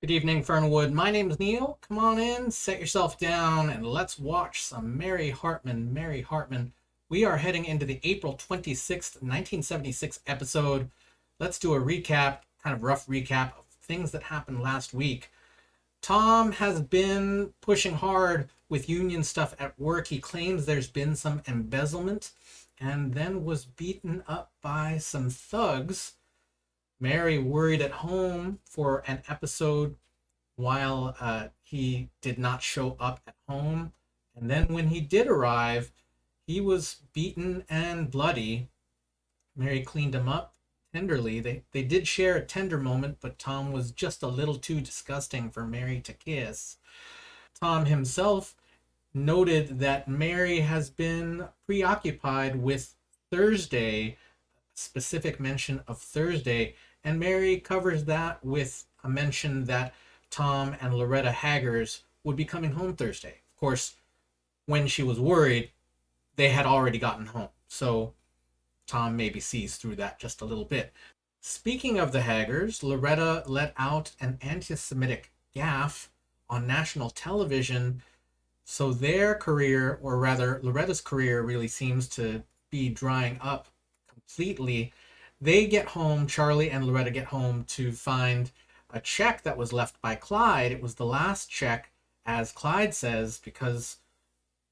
Good evening, Fernwood. My name's Neil. Come on in, set yourself down, and let's watch some Mary Hartman. Mary Hartman. We are heading into the April 26th, 1976 episode. Let's do a recap, kind of rough recap of things that happened last week. Tom has been pushing hard with union stuff at work. He claims there's been some embezzlement and then was beaten up by some thugs. Mary worried at home for an episode while he did not show up at home. And then when he did arrive, he was beaten and bloody. Mary cleaned him up tenderly. They did share a tender moment, but Tom was just a little too disgusting for Mary to kiss. Tom himself noted that Mary has been preoccupied with Thursday, specific mention of Thursday, and Mary covers that with a mention that Tom and Loretta Haggers would be coming home Thursday. Of course, when she was worried, they had already gotten home. So Tom maybe sees through that just a little bit. Speaking of the Haggers, Loretta let out an anti Semitic gaffe on national television. So their career, or rather, Loretta's career, really seems to be drying up completely. They get home, Charlie and Loretta get home to find a check that was left by Clyde. It was the last check, as Clyde says, because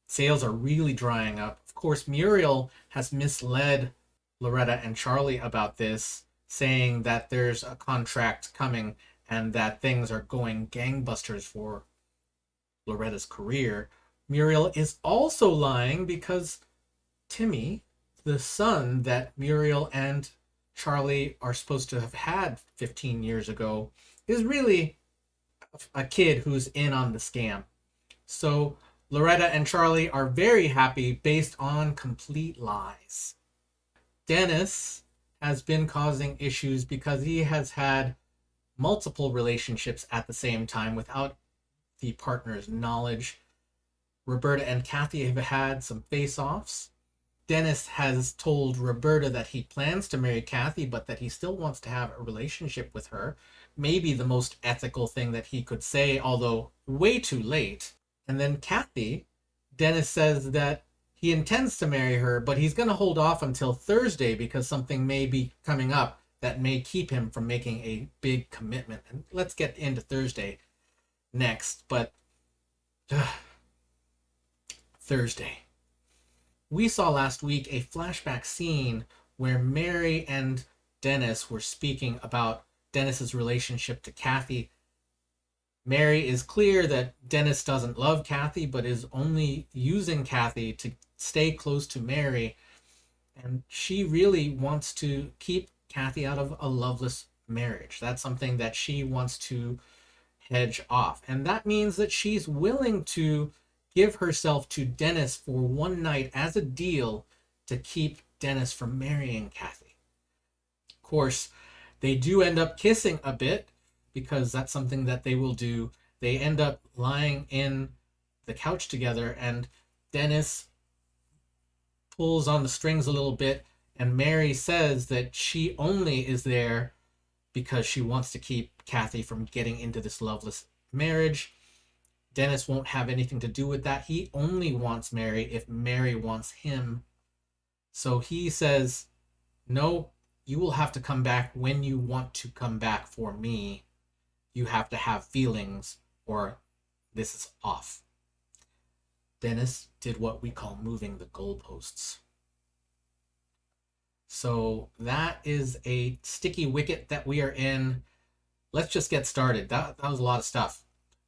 sales are really drying up. Of course, Muriel has misled Loretta and Charlie about this, saying that there's a contract coming and that things are going gangbusters for Loretta's career. Muriel is also lying because Timmy, the son that Muriel and Charlie are supposed to have had 15 years ago, is really a kid who's in on the scam. So Loretta and Charlie are very happy based on complete lies. Dennis has been causing issues because he has had multiple relationships at the same time without the partner's knowledge. Roberta and Kathy have had some face-offs. Dennis has told Roberta that he plans to marry Kathy, but that he still wants to have a relationship with her. Maybe the most ethical thing that he could say, although way too late. And then Kathy, Dennis says that he intends to marry her, but he's going to hold off until Thursday because something may be coming up that may keep him from making a big commitment. And let's get into Thursday next, but Thursday. We saw last week a flashback scene where Mary and Dennis were speaking about Dennis's relationship to Kathy. Mary is clear that Dennis doesn't love Kathy, but is only using Kathy to stay close to Mary. And she really wants to keep Kathy out of a loveless marriage. That's something that she wants to hedge off. And that means that she's willing to give herself to Dennis for one night as a deal to keep Dennis from marrying Kathy. Of course, they do end up kissing a bit because that's something that they will do. They end up lying in the couch together, and Dennis pulls on the strings a little bit, and Mary says that she only is there because she wants to keep Kathy from getting into this loveless marriage. Dennis won't have anything to do with that. He only wants Mary if Mary wants him. So he says, no, you will have to come back when you want to come back for me. You have to have feelings or this is off. Dennis did what we call moving the goalposts. So that is a sticky wicket that we are in. Let's just get started. That was a lot of stuff.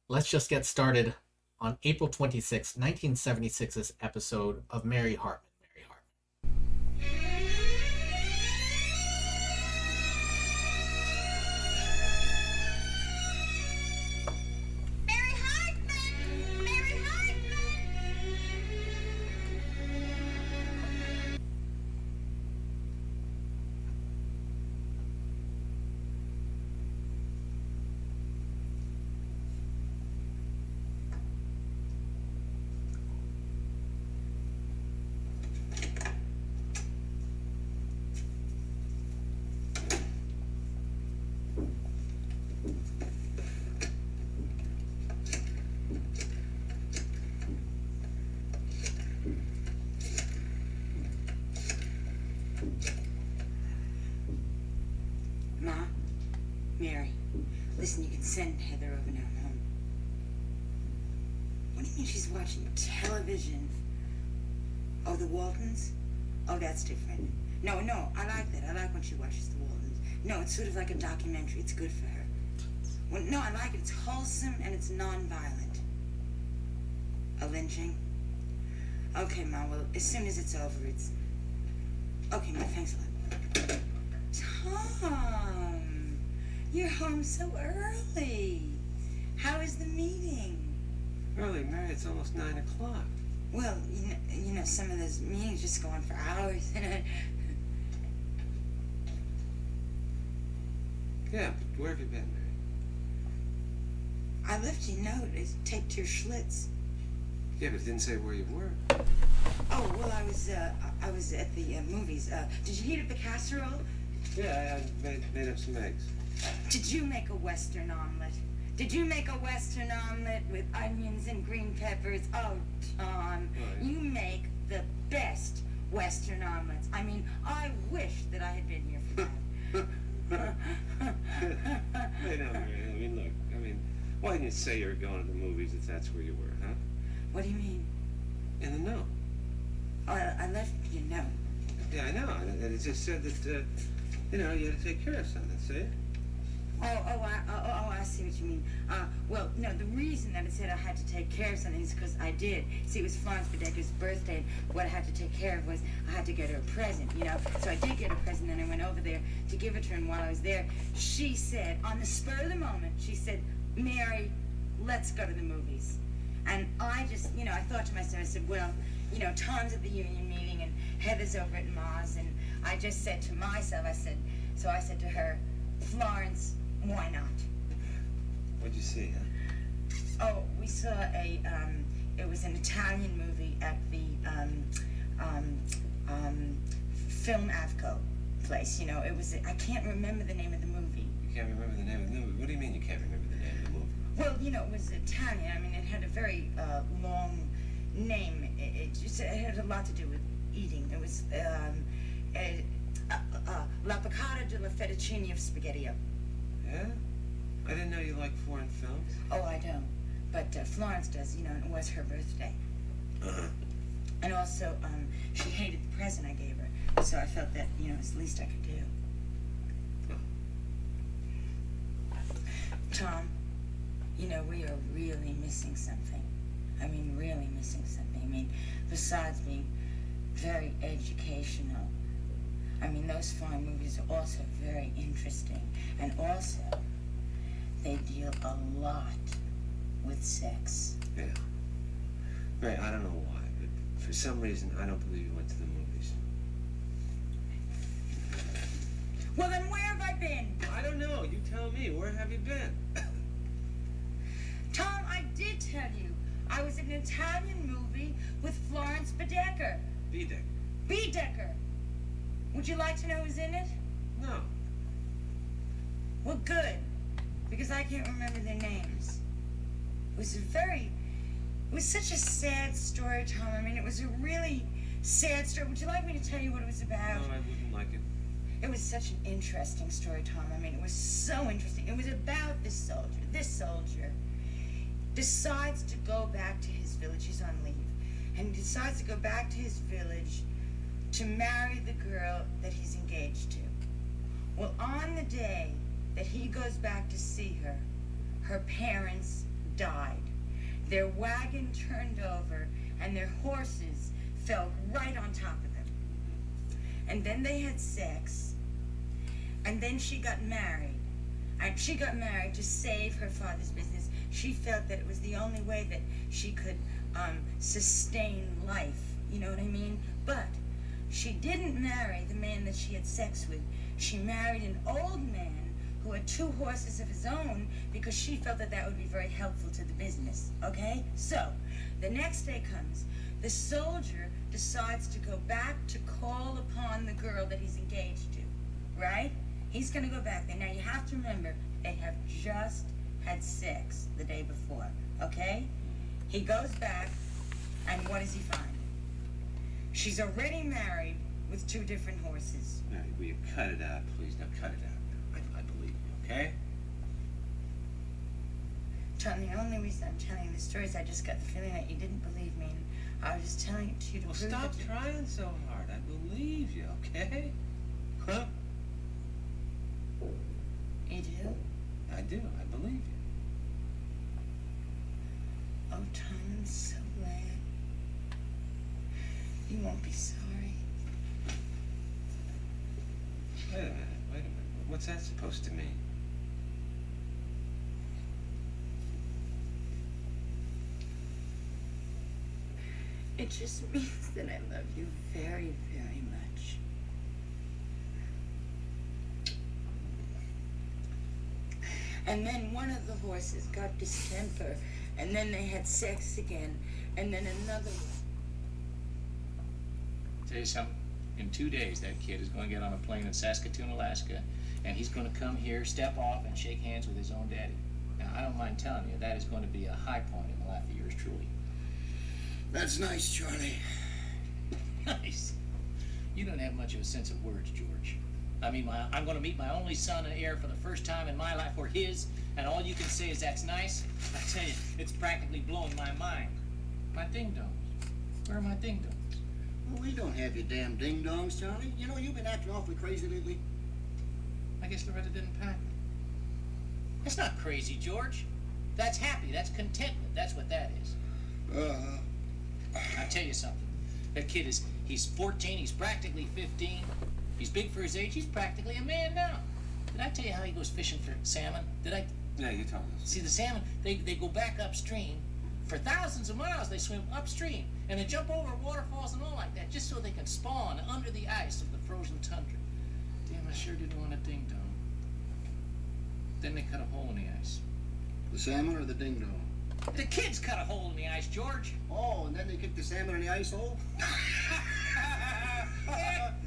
Let's just get started on April 26, 1976's episode of Mary Hartman. Mary Hartman. Mary Hartman! Mary Hartman! Listen, you can send Heather over now home. What do you mean she's watching television? Oh, the Waltons? Oh, that's different. No, I like that. I like when she watches the Waltons. No, it's sort of like a documentary. It's good for her. Well, no, I like it. It's wholesome and it's non-violent. A lynching? Okay, Ma, well, as soon as it's over, it's... Okay, Ma, thanks a lot. Tom, you're home so early. How is the meeting? Early, Mary, it's almost 9 o'clock. Well, you know, some of those meetings just go on for hours. Yeah, but where have you been, Mary? I left you a note. It's take to your Schlitz. Yeah, but it didn't say where you were. Oh, well, I was at the movies. Did you heat up the casserole? Yeah, I made up some eggs. Did you make a Western omelet? Did you make a Western omelet with onions and green peppers? Oh, Tom, Oh, yeah. you make the best Western omelets. I mean, I wish that I had been here for that. Wait, no, Mary, look, why didn't you say you were going to the movies if that's where you were, huh? What do you mean? In the note. Oh, I left you a note. Yeah, I know, and it just said that, you had to take care of something, see? I see what you mean. Well, no, the reason that it said I had to take care of something is because I did. See, it was Florence Bedecker's birthday, and what I had to take care of was I had to get her a present, So I did get a present, and I went over there to give it to her, and while I was there, she said, on the spur of the moment, she said, Mary, let's go to the movies. And I just, I thought to myself, I said, well, Tom's at the union meeting, and Heather's over at Ma's, and I just said to myself, I said to her, Florence, why not? What'd you see, huh? Oh, we saw it was an Italian movie at the Film Avco place, it was, I can't remember the name of the movie. You can't remember the name of the movie? What do you mean you can't remember the name of the movie? Well, it was Italian. It had a very long name. It had a lot to do with eating. It was La Piccata della Fettuccine of Spaghettio. Yeah? I didn't know you liked foreign films. Oh, I don't. But Florence does, and it was her birthday. Uh-huh. And also, she hated the present I gave her. So I felt that, it's the least I could do. Oh. Tom, we are really missing something. Really missing something. Besides being very educational, those foreign movies are also very interesting. And also, they deal a lot with sex. Yeah. Right, I don't know why, but for some reason, I don't believe you went to the movies. Well, then where have I been? I don't know. You tell me. Where have you been? Tom, I did tell you. I was in an Italian movie with Florence Bedecker. Bedecker. Bedecker. Would you like to know who's in it? No. Well, good. Because I can't remember their names. It was such a sad story, Tom. It was a really sad story. Would you like me to tell you what it was about? No, I wouldn't like it. It was such an interesting story, Tom. It was so interesting. It was about this soldier. This soldier decides to go back to his village. He's on leave. And he decides to go back to his village to marry the girl that he's engaged to. Well, on the day that he goes back to see her, her parents died. Their wagon turned over, and their horses fell right on top of them. And then they had sex, and then she got married. And she got married to save her father's business. She felt that it was the only way that she could sustain life, you know what I mean? But she didn't marry the man that she had sex with. She married an old man who had 2 horses of his own because she felt that that would be very helpful to the business, okay? So, the next day comes. The soldier decides to go back to call upon the girl that he's engaged to, right? He's going to go back there. Now, you have to remember, they have just had sex the day before, okay? He goes back, and what does he find? She's already married with 2 different horses. Mary, will you cut it out, please? Now, cut it out. I believe you, okay? John, the only reason I'm telling you this story is I just got the feeling that you didn't believe me, and I was just telling it to you to Well, prove stop that trying so hard. I believe you, okay? Huh? you do. I do. I believe you. Oh, Tom, I'm so glad. You won't be sorry. Wait a minute. Wait a minute. What's that supposed to mean? It just means that I love you very, very much. And then one of the horses got distemper, and then they had sex again, and then another one. Tell you something. In 2 days, that kid is going to get on a plane in Saskatoon, Alaska, and he's going to come here, step off, and shake hands with his own daddy. Now, I don't mind telling you, that is going to be a high point in the life of yours truly. That's nice, Charlie. Nice. You don't have much of a sense of words, George. I mean, I'm going to meet my only son and heir for the first time in my life, or his, and all you can say is that's nice? I tell you, it's practically blowing my mind. My ding-dongs. Where are my ding-dongs? Well, we don't have your damn ding-dongs, Charlie. You know, you've been acting awfully crazy lately. I guess Loretta didn't pack them. That's not crazy, George. That's happy. That's contentment. That's what that is. I'll tell you something. That kid he's 14, he's practically 15. He's big for his age, he's practically a man now. Did I tell you how he goes fishing for salmon? Did I? Yeah, you told us. See, the salmon, they go back upstream. For thousands of miles, they swim upstream. And they jump over waterfalls and all like that, just so they can spawn under the ice of the frozen tundra. Damn, I sure didn't want a ding-dong. Then they cut a hole in the ice. The salmon or the ding-dong? The kids cut a hole in the ice, George. Oh, and then they kicked the salmon in the ice hole?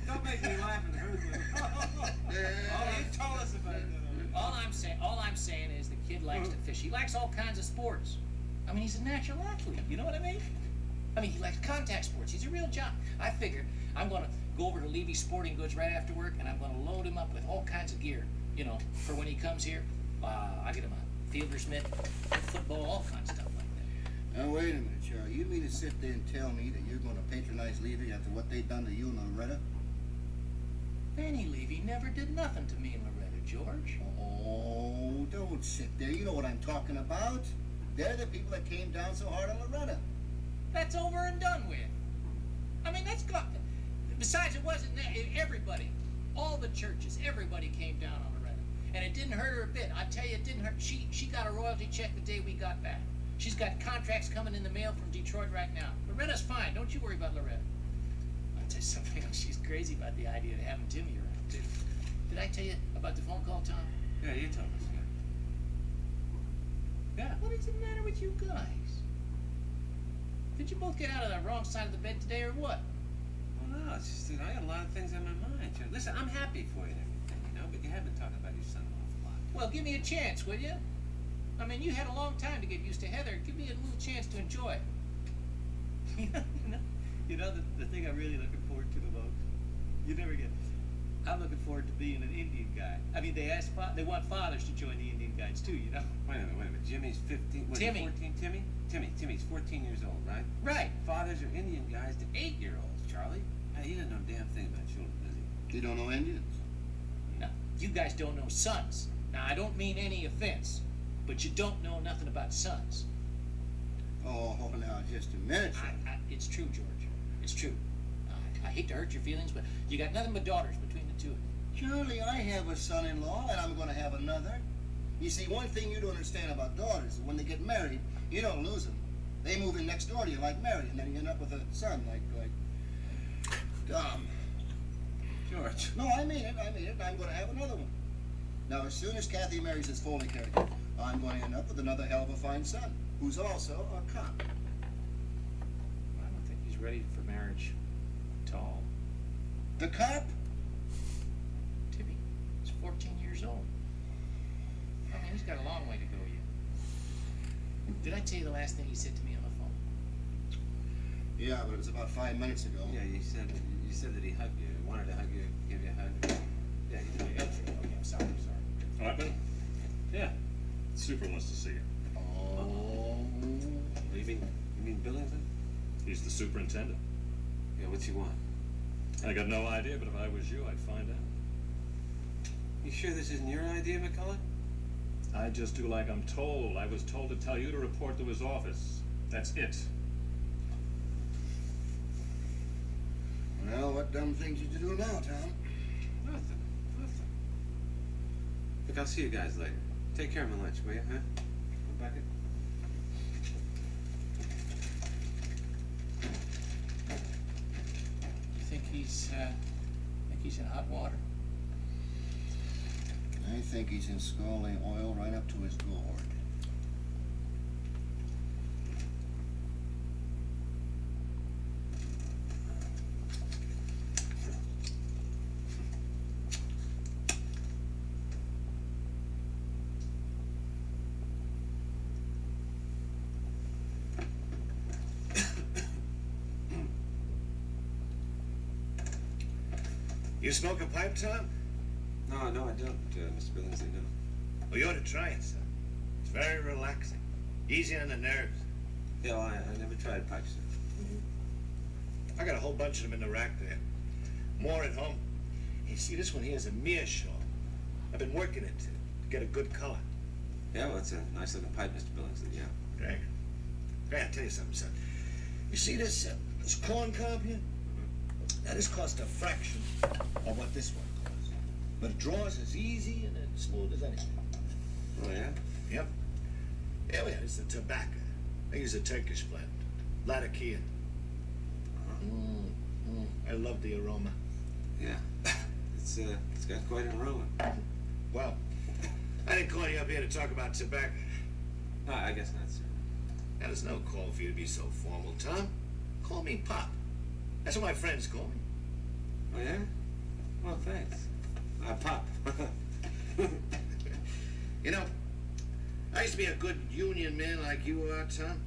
Don't make me laugh and hurt you. Oh, you told us about it. All I'm saying is the kid likes to fish. He likes all kinds of sports. I mean, he's a natural athlete. You know what I mean? I mean, he likes contact sports. He's a real jock. I figured I'm going to go over to Levy's Sporting Goods right after work, and I'm going to load him up with all kinds of gear, you know, for when he comes here. I get him a fielder's mitt, football, all kinds of stuff like that. Now, wait a minute, Charlie. You mean to sit there and tell me that you're going to patronize Levy after what they've done to you and Loretta? Benny Levy never did nothing to me and Loretta, George. Oh, don't sit there. You know what I'm talking about. They're the people that came down so hard on Loretta. That's over and done with. I mean, that's got. Besides, it wasn't everybody. All the churches, everybody came down on Loretta. And it didn't hurt her a bit. I tell you, it didn't hurt. She got a royalty check the day we got back. She's got contracts coming in the mail from Detroit right now. Loretta's fine. Don't you worry about Loretta. I'll tell you something else. She's crazy about the idea of having Timmy around, too. Did I tell you about the phone call, Tom? Yeah, you told us. Yeah. What is the matter with you guys? Did you both get out of the wrong side of the bed today, or what? Well, no, it's just that I got a lot of things on my mind. Listen, I'm happy for you and everything, you know, but you have been talking about your son an awful lot. Well, give me a chance, will you? I mean, you had a long time to get used to Heather. Give me a little chance to enjoy it. you know the thing I'm really looking forward to the most? You never get. I'm looking forward to being an Indian guy. I mean, they want fathers to join the Indian Guides too, you know? Wait a minute. Jimmy's 15. What, Timmy. 14? Timmy's 14 years old, right? Right. Fathers are Indian guys to 8-year-olds, Charlie. Hey, he doesn't know a damn thing about children, does he? You don't know Indians? No, you guys don't know sons. Now, I don't mean any offense, but you don't know nothing about sons. Oh, now, just a minute, Charlie. It's true, George. It's true. I hate to hurt your feelings, but you got nothing but daughters between the two of you. Charlie, I have a son-in-law, and I'm going to have another. You see, one thing you don't understand about daughters is when they get married, you don't lose them. They move in next door to you like Mary, and then you end up with a son like Dom. George. No, I mean it. I'm going to have another one. Now, as soon as Kathy marries this Foley character, I'm going to end up with another hell of a fine son, who's also a cop. I don't think he's ready for marriage at all. The cop? Timmy, he's 14 years old. I mean, he's got a long way to go yet. Did I tell you the last thing he said to me on the phone? Yeah, but it was about 5 minutes ago. Yeah, you said that he hugged you. He wanted to hug you, give you a hug. Yeah, you did. Okay, I'm sorry. Hartman? Yeah. Super wants to see you. Oh, You mean Billington? He's the superintendent. Yeah, what's he want? I got no idea, but if I was you, I'd find out. You sure this isn't your idea, McCullough? I just do like I'm told. I was told to tell you to report to his office. That's it. Well, what dumb things did you do now, Tom? Nothing. Look, I'll see you guys later. Take care of my lunch, will you, huh? Rebecca? You think he's in hot water? I think he's in scalding oil right up to his gourd. You smoke a pipe, Tom? No, I don't, Mr. Billingsley, no. Well, you ought to try it, son. It's very relaxing. Easy on the nerves. Yeah, well, I never tried pipes, sir. I got a whole bunch of them in the rack there. More at home. You see, this one here is a meerschaum. I've been working it to get a good color. Yeah, well, it's a nice looking pipe, Mr. Billingsley, yeah. Right. Hey, I'll tell you something, son. You see this corn cob here? Now, this costs a fraction of what this one costs. But it draws as easy and as smooth as anything. Oh, yeah? Yep. Yeah, well, it's the tobacco. I use a Turkish blend. Latakia. I love the aroma. Yeah. It's got quite an aroma. Well, I didn't call you up here to talk about tobacco. No, I guess not, sir. Now, there's no call for you to be so formal, Tom. Call me Pop. That's what my friends call me. Oh, yeah? Well, thanks. Pop. You know, I used to be a good union man like you are, Tom.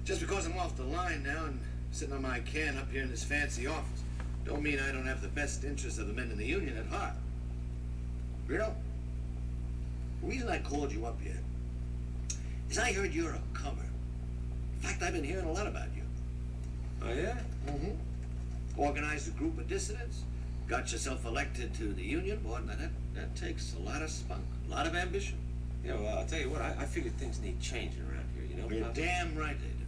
Just because I'm off the line now and sitting on my can up here in this fancy office, don't mean I don't have the best interests of the men in the union at heart. You know, the reason I called you up here is I heard you're a comer. In fact, I've been hearing a lot about you. Oh, yeah? Mm-hmm. Organized a group of dissidents, got yourself elected to the union board. Now that takes a lot of spunk, a lot of ambition. Yeah, well, I'll tell you what, I figure things need changing around here, you know? You're damn right they do.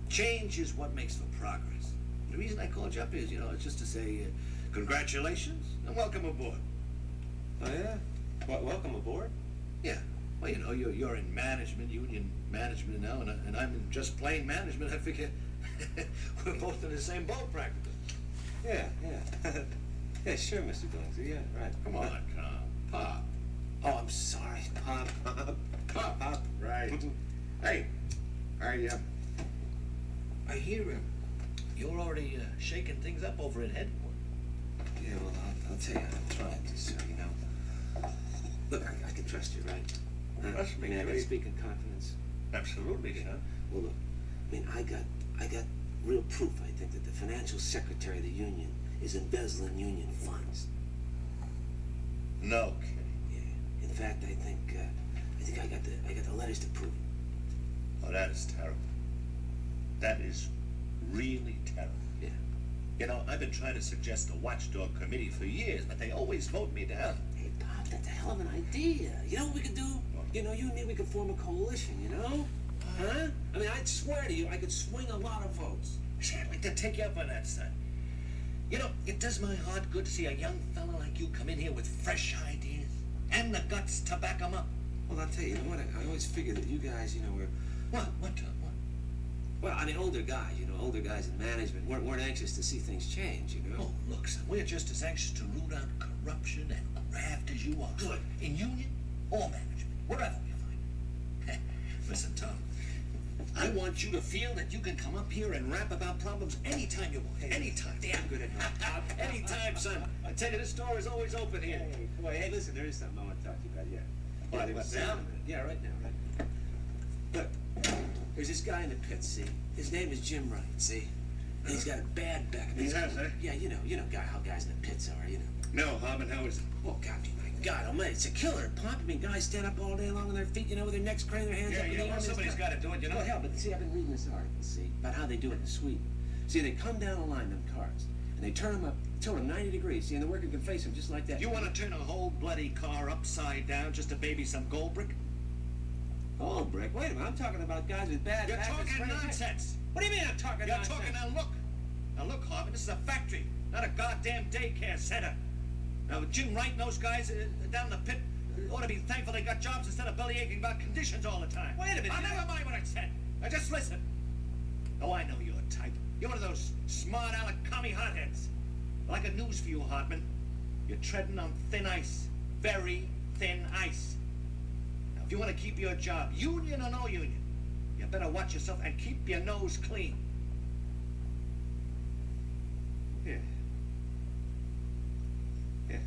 Change is what makes for progress. The reason I called you up is, it's just to say congratulations and welcome aboard. Oh, yeah? Welcome aboard? Yeah. Well, you're in management, union management now, and I'm in just plain management. I figure we're both in the same boat practically. Yeah. Yeah, sure, Mr. Billingsley, yeah, right. Come on, Tom. Pop. Oh, I'm sorry, Pop. Pop. Right. Hey, I hear you're already shaking things up over at headquarters. Yeah, well, I'll tell you, I'm trying to, sir, you know. Look, I can trust you, right? Trust me, I mean, I Jerry. can speak in confidence. Absolutely, son. Well, look, I mean, I got real proof, I think, that the financial secretary of the union is embezzling union funds. No kidding. Yeah. In fact, I think I got the letters to prove it. Oh, that is terrible. That is really terrible. Yeah. I've been trying to suggest a watchdog committee for years, but they always vote me down. Hey, Pop, that's a hell of an idea. You know what we could do? You and me, we could form a coalition, you know? Huh? I mean, I'd swear to you, I could swing a lot of votes. I'd like to take you up on that, son. It does my heart good to see a young fella like you come in here with fresh ideas and the guts to back 'em up. Well, I'll tell you, what? I always figured that you guys, were... What, Tom? What? Well, I mean, older guys in management weren't anxious to see things change, Oh, look, son, we're just as anxious to root out corruption and graft as you are. Good. In union or management, wherever we find it. Listen, Tom, I want you to feel that you can come up here and rap about problems anytime you want. Anytime. Damn good at that. Anytime, son. I tell you, this door is always open here. Hey, boy, hey, listen, there is something I want to talk to you about, yeah. What now? Yeah, right now. Look, there's this guy in the pits, see? His name is Jim Wright, see? And he's got a bad back. He has, eh? Yeah, you know how guys in the pits are, No, Hartman, how is it? Oh, God, God almighty, it's a killer, Pop. I mean, guys stand up all day long on their feet, you know, with their necks craning their hands up in the air. Well, somebody's got to do it, you know. Oh, hell, but see, I've been reading this article, see, about how they do it in Sweden. See, they come down a line, them cars, and they turn them up, tilt them 90 degrees, see, and the worker can face them just like that. You want to turn a whole bloody car upside down just to baby some gold brick? Oh, Brick, wait a minute, I'm talking about guys with bad You're backs and talking sprained necks. nonsense. What do you mean I'm talking You're nonsense? talking, now look. Now look, Hartman, this is a factory, not a goddamn daycare center. Now, Jim Wright and those guys down in the pit ought to be thankful they got jobs instead of bellyaching about conditions all the time. Wait a minute. Now, never mind what I said. Now, just listen. Oh, I know your type. You're one of those smart aleck commie hotheads. Like a news for you, Hartman. You're treading on thin ice. Very thin ice. Now, if you want to keep your job, union or no union, you better watch yourself and keep your nose clean. Here. Here.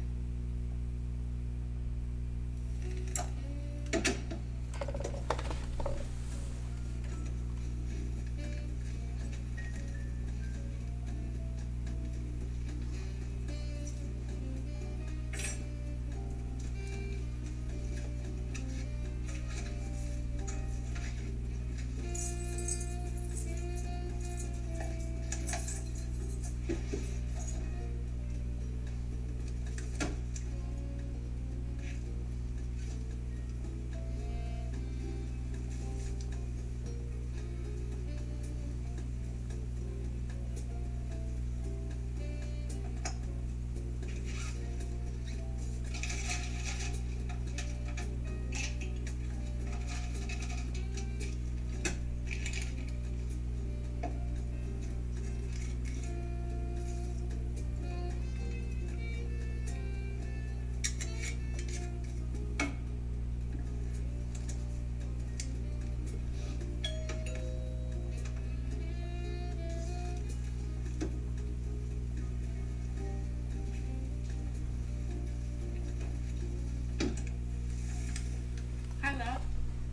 Hello.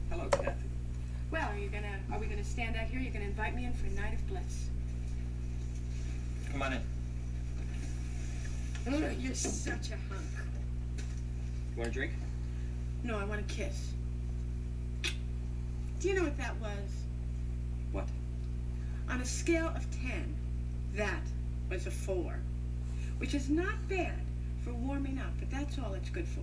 Hello, Kathy. Well, are we gonna stand out here? You're gonna invite me in for a night of bliss. Come on in. Oh, you're such a hunk. You want a drink? No, I want a kiss. Do you know what that was? What? On a scale of 10, that was a 4, which is not bad for warming up, but that's all it's good for.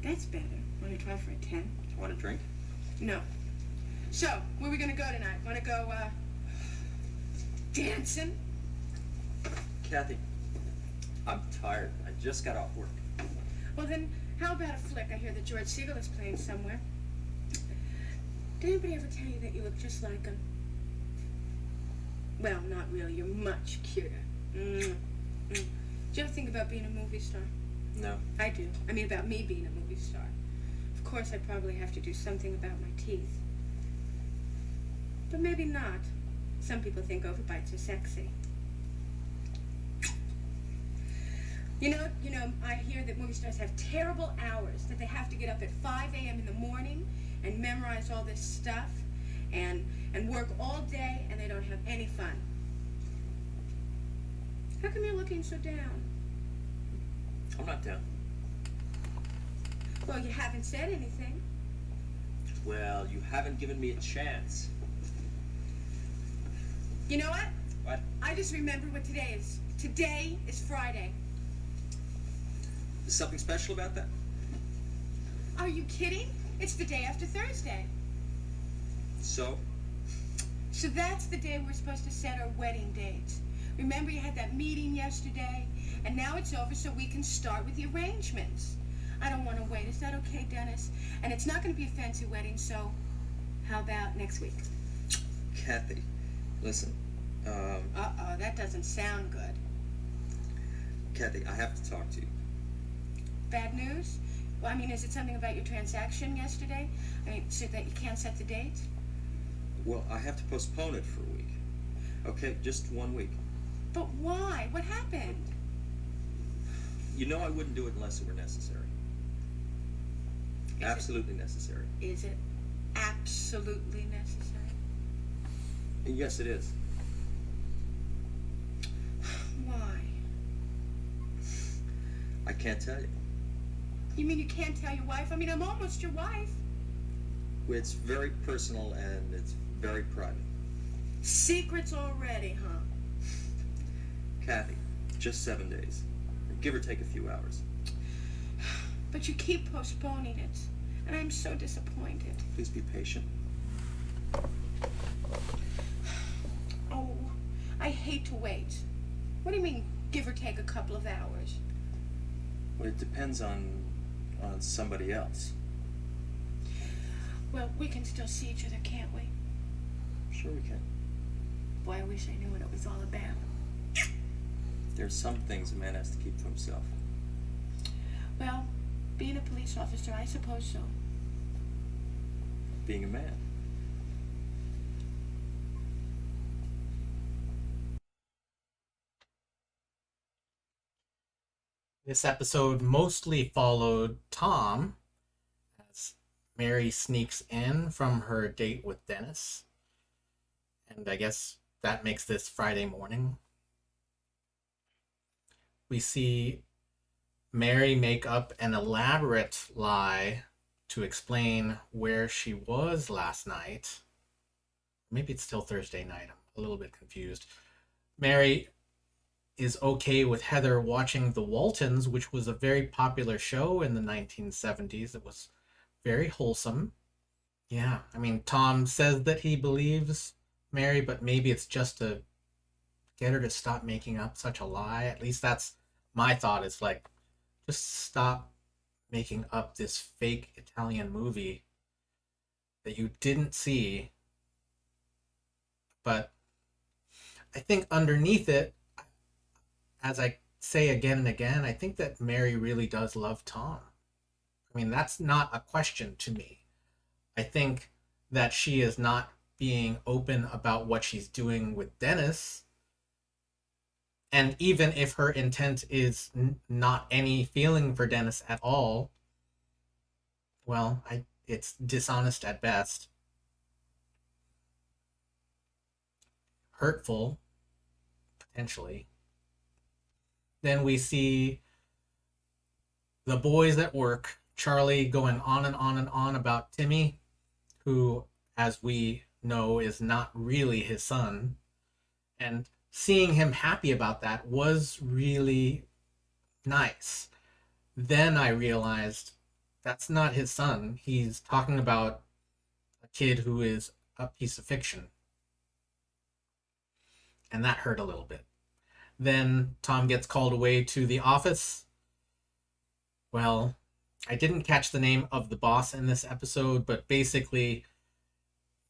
That's better. Want to try for a 10? Want a drink? No. So, where are we gonna go tonight? Want to go, dancing? Kathy, I'm tired. I just got off work. Well then, how about a flick? I hear that George Siegel is playing somewhere. Did anybody ever tell you that you look just like him? Well, not really. You're much cuter. Do you ever think about being a movie star? No. I do. I mean, about me being a movie star. Of course, I'd probably have to do something about my teeth. But maybe not. Some people think overbites are sexy. You know, I hear that movie stars have terrible hours, that they have to get up at 5 a.m. in the morning and memorize all this stuff and work all day, and they don't have any fun. How come you're looking so down? I'm not down. Well, you haven't said anything. Well, you haven't given me a chance. You know what? What? I just remembered what today is. Today is Friday. Is something special about that? Are you kidding? It's the day after Thursday. So? So that's the day we're supposed to set our wedding date. Remember you had that meeting yesterday? And now it's over so we can start with the arrangements. I don't want to wait. Is that okay, Dennis? And it's not going to be a fancy wedding, so how about next week? Kathy, listen, Uh-oh, that doesn't sound good. Kathy, I have to talk to you. Bad news? Well, I mean, is it something about your transaction yesterday? I mean, so that you can't set the date? Well, I have to postpone it for a week. Okay, just 1 week. But why? What happened? You know I wouldn't do it unless it were necessary. Absolutely necessary. Is it absolutely necessary? And yes, it is. can't tell you. You mean you can't tell your wife? I mean, I'm almost your wife. It's very personal and it's very private. Secrets already, huh? Kathy, just 7 days. Give or take a few hours. But you keep postponing it, and I'm so disappointed. Please be patient. Oh, I hate to wait. What do you mean, give or take a couple of hours? Well, it depends on somebody else. Well, we can still see each other, can't we? Sure we can. Boy, I wish I knew what it was all about. There's some things a man has to keep to himself. Well, being a police officer, I suppose so. Being a man. This episode mostly followed Tom as Mary sneaks in from her date with Dennis. And I guess that makes this Friday morning. We see Mary make up an elaborate lie to explain where she was last night. Maybe it's still Thursday night. I'm a little bit confused. Mary is okay with Heather watching The Waltons, which was a very popular show in the 1970s. It was very wholesome. Yeah, I mean, Tom says that he believes Mary, but maybe it's just to get her to stop making up such a lie. At least that's my thought. Is like, just stop making up this fake Italian movie that you didn't see. But I think underneath it, as I say again and again, I think that Mary really does love Tom. I mean, that's not a question to me. I think that she is not being open about what she's doing with Dennis. And even if her intent is not any feeling for Dennis at all, well, it's dishonest at best. Hurtful, potentially. Then we see the boys at work, Charlie going on and on and on about Timmy, who, as we know, is not really his son. And seeing him happy about that was really nice. Then I realized that's not his son. He's talking about a kid who is a piece of fiction. And that hurt a little bit. Then Tom gets called away to the office. Well, I didn't catch the name of the boss in this episode, but basically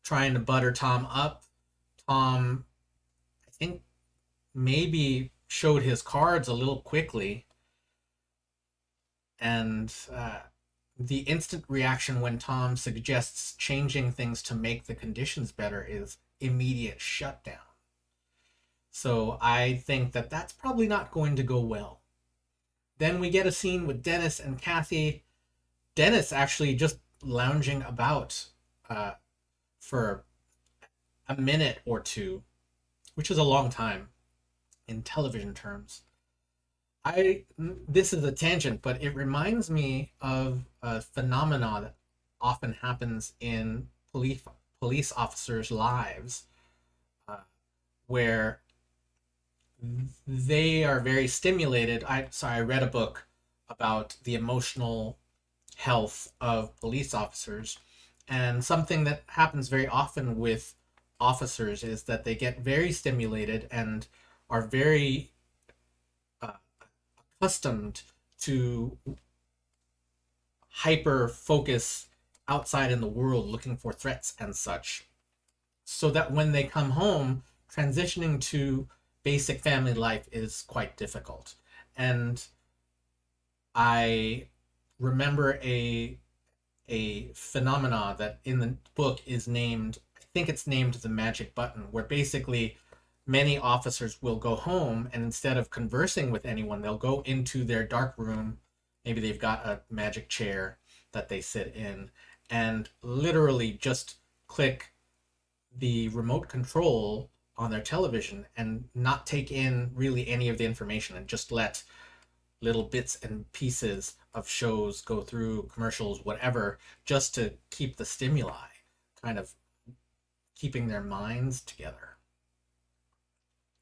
trying to butter Tom up. Tom, I think, maybe showed his cards a little quickly. And the instant reaction when Tom suggests changing things to make the conditions better is immediate shutdown. So I think that that's probably not going to go well. Then we get a scene with Dennis and Kathy. Dennis actually just lounging about for a minute or two, which is a long time in television terms. This is a tangent, but it reminds me of a phenomenon that often happens in police officers' lives, where they are very stimulated. I read a book about the emotional health of police officers, and something that happens very often with officers is that they get very stimulated and are very accustomed to hyper focus outside in the world looking for threats and such, so that when they come home, transitioning to basic family life is quite difficult. And I remember a phenomena that in the book is named, I think it's named the magic button, where basically many officers will go home and instead of conversing with anyone, they'll go into their dark room. Maybe they've got a magic chair that they sit in and literally just click the remote control on their television and not take in really any of the information and just let little bits and pieces of shows, go through commercials, whatever, just to keep the stimuli, kind of keeping their minds together.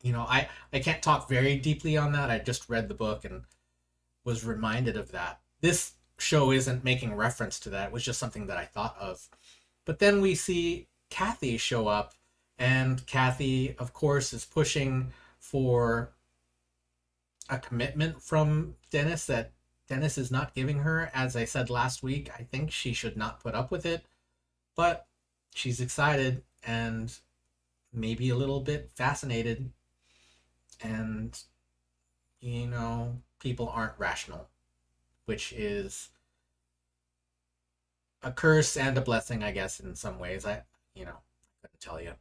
I can't talk very deeply on that. I just read the book and was reminded of that. This show isn't making reference to that. It was just something that I thought of. But then we see Kathy show up, and Kathy, of course, is pushing for a commitment from Dennis that Dennis is not giving her. As I said last week, I think she should not put up with it. But she's excited and maybe a little bit fascinated. And, people aren't rational, which is a curse and a blessing, I guess, in some ways. I couldn't tell you.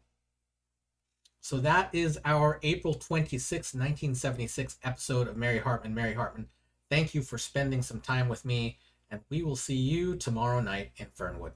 So that is our April 26, 1976 episode of Mary Hartman, Mary Hartman. Thank you for spending some time with me, and we will see you tomorrow night in Fernwood.